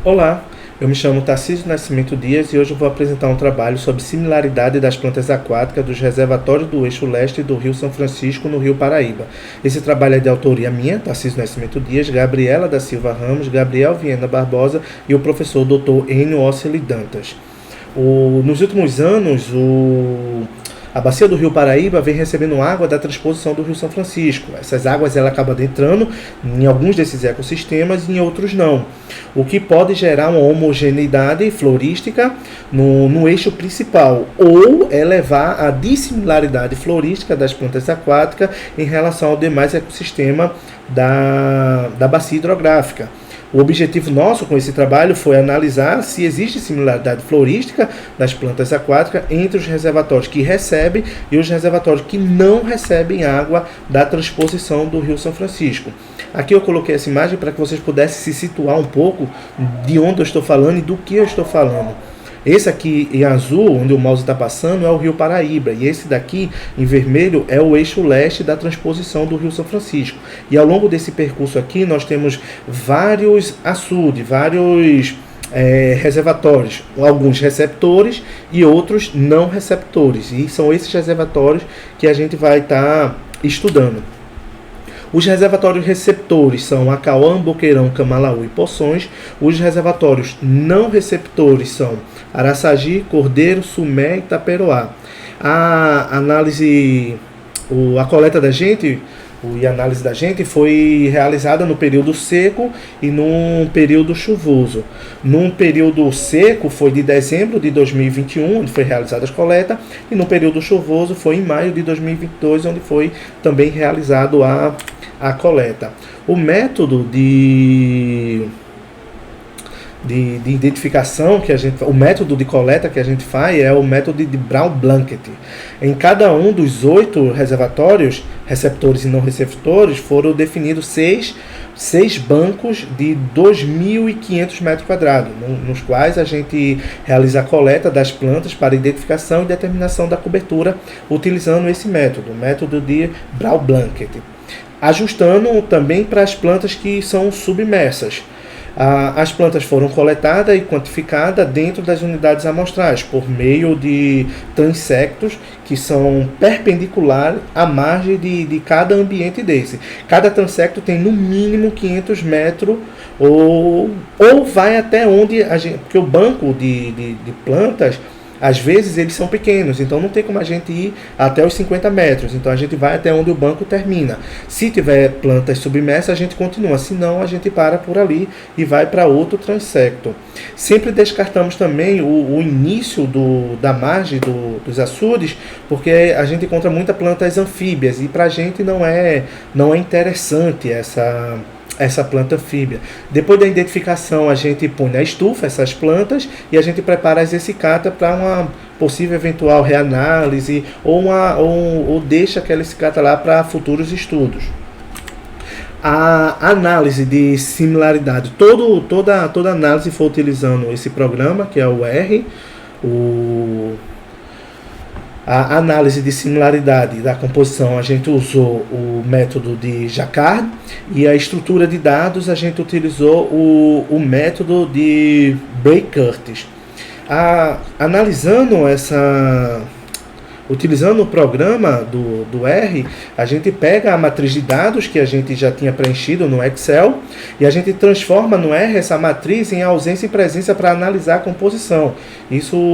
Olá, eu me chamo Tarcísio Nascimento Dias e hoje eu vou apresentar um trabalho sobre similaridade das plantas aquáticas dos reservatórios do eixo leste do Rio São Francisco, no Rio Paraíba. Esse trabalho é de autoria minha, Tarcísio Nascimento Dias, Gabriela da Silva Ramos, Gabriel Viana Barbosa e o professor Dr. Enio Oceli Dantas. Nos últimos anos, a bacia do Rio Paraíba vem recebendo água da transposição do Rio São Francisco. Essas águas ela acabam entrando em alguns desses ecossistemas e em outros não, o que pode gerar uma homogeneidade florística no eixo principal ou elevar a dissimilaridade florística das plantas aquáticas em relação ao demais ecossistema da bacia hidrográfica. O objetivo nosso com esse trabalho foi analisar se existe similaridade florística das plantas aquáticas entre os reservatórios que recebem e os reservatórios que não recebem água da transposição do Rio São Francisco. Aqui eu coloquei essa imagem para que vocês pudessem se situar um pouco de onde eu estou falando e do que eu estou falando. Esse aqui em azul, onde o mouse está passando, é o Rio Paraíba. E esse daqui, em vermelho, é o eixo leste da transposição do Rio São Francisco. E ao longo desse percurso aqui, nós temos vários açudes, vários reservatórios. Alguns receptores e outros não receptores. E são esses reservatórios que a gente vai estar estudando. Os reservatórios receptores são Acauã, Boqueirão, Camalaú e Poções. Os reservatórios não receptores são Araçagi, Cordeiro, Sumé e Taperoá. A coleta da gente e a análise da gente foi realizada no período seco e num período chuvoso. Num período seco foi de dezembro de 2021, onde foi realizada a coleta, e no período chuvoso foi em maio de 2022, onde foi também realizado a coleta. O método de identificação o método de coleta que a gente faz é o método de Brown-Blanket. Em cada um dos 8 reservatórios, receptores e não receptores, foram definidos seis bancos de 2.500 metros quadrados, nos quais a gente realiza a coleta das plantas para identificação e determinação da cobertura utilizando esse método, o método de Brown-Blanket. Ajustando também para as plantas que são submersas. As plantas foram coletadas e quantificadas dentro das unidades amostrais por meio de transectos que são perpendiculares à margem de cada ambiente desse. Cada transecto tem no mínimo 500 metros ou vai até onde porque o banco de plantas, às vezes eles são pequenos, então não tem como a gente ir até os 50 metros. Então a gente vai até onde o banco termina. Se tiver plantas submersas, a gente continua. Se não, a gente para por ali e vai para outro transecto. Sempre descartamos também o início da margem dos açudes, porque a gente encontra muitas plantas anfíbias e para a gente não é interessante essa planta anfíbia. Depois da identificação, a gente põe na estufa essas plantas e a gente prepara as essicatas para uma possível eventual reanálise ou deixa aquela essicata lá para futuros estudos. A análise de similaridade, toda análise foi utilizando esse programa, que é o R, a análise de similaridade da composição, a gente usou o método de Jacquard e a estrutura de dados a gente utilizou o método de Bray-Curtis. Utilizando o programa do R, a gente pega a matriz de dados que a gente já tinha preenchido no Excel e a gente transforma no R essa matriz em ausência e presença para analisar a composição. Isso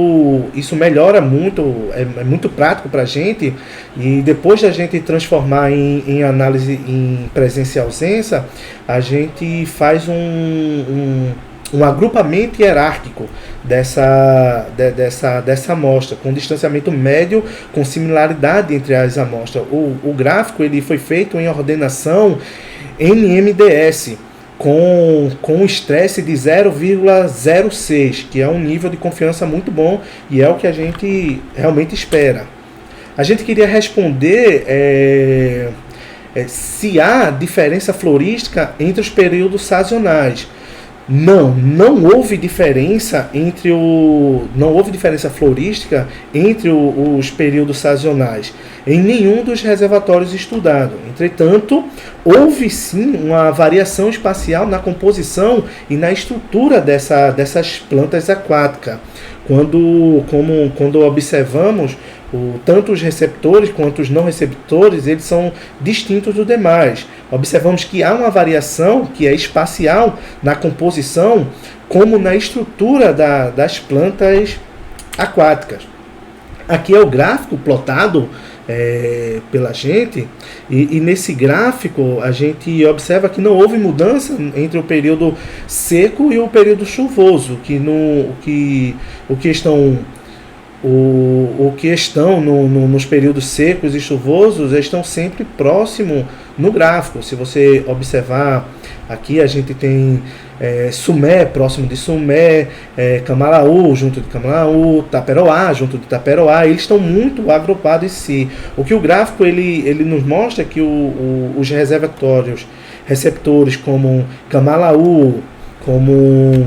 melhora muito, é muito prático para a gente, e depois da gente transformar em análise em presença e ausência, a gente faz um agrupamento hierárquico dessa amostra, com distanciamento médio, com similaridade entre as amostras. O gráfico ele foi feito em ordenação NMDS, com estresse de 0,06, que é um nível de confiança muito bom e é o que a gente realmente espera. A gente queria responder se há diferença florística entre os períodos sazonais. Não houve diferença florística entre os períodos sazonais. em nenhum dos reservatórios estudados. Entretanto, houve sim uma variação espacial na composição e na estrutura dessas plantas aquáticas. Quando observamos, tanto os receptores quanto os não receptores, eles são distintos dos demais. Observamos que há uma variação que é espacial na composição, como na estrutura das plantas aquáticas. Aqui é o gráfico plotado pela gente, e nesse gráfico a gente observa que não houve mudança entre o período seco e o período chuvoso, o que estão nos períodos secos e chuvosos estão sempre próximo no gráfico. Se você observar aqui, a gente tem Sumé próximo de Sumé, Camalaú junto de Camalaú, Taperoá junto de Taperoá. Eles estão muito agrupados em si. O que o gráfico ele nos mostra é que os receptores como Camalaú, como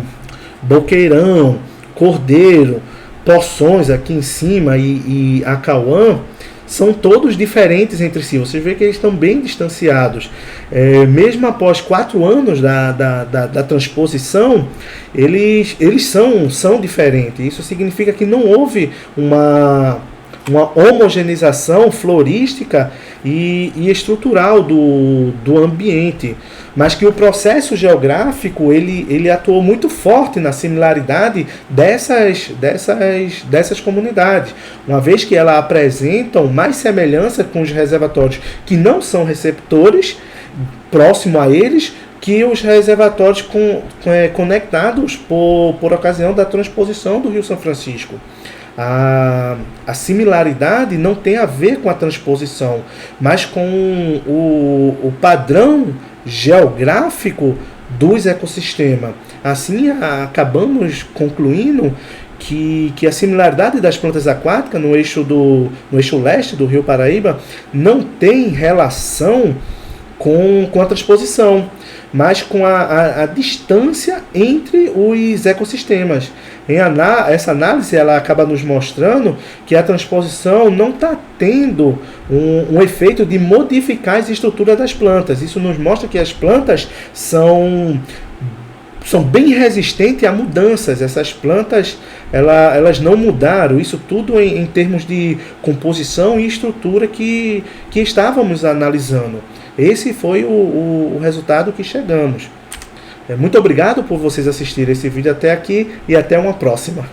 Boqueirão, Cordeiro, Poções aqui em cima e Acauã, são todos diferentes entre si. Você vê que eles estão bem distanciados. Mesmo após 4 anos da transposição, eles são diferentes. Isso significa que não houve uma homogeneização florística e estrutural do ambiente, mas que o processo geográfico ele atuou muito forte na similaridade dessas comunidades, uma vez que elas apresentam mais semelhança com os reservatórios que não são receptores, próximo a eles, que os reservatórios conectados por ocasião da transposição do Rio São Francisco. A similaridade não tem a ver com a transposição, mas com o padrão geográfico dos ecossistemas. Assim, acabamos concluindo que a similaridade das plantas aquáticas no eixo leste do Rio Paraíba não tem relação com a transposição, mas com a distância entre os ecossistemas. Essa análise ela acaba nos mostrando que a transposição não está tendo um efeito de modificar as estruturas das plantas. Isso nos mostra que as plantas são bem resistentes a mudanças. Essas plantas elas não mudaram. Isso tudo em termos de composição e estrutura que estávamos analisando. Esse foi o resultado que chegamos. Muito obrigado por vocês assistirem esse vídeo até aqui e até uma próxima.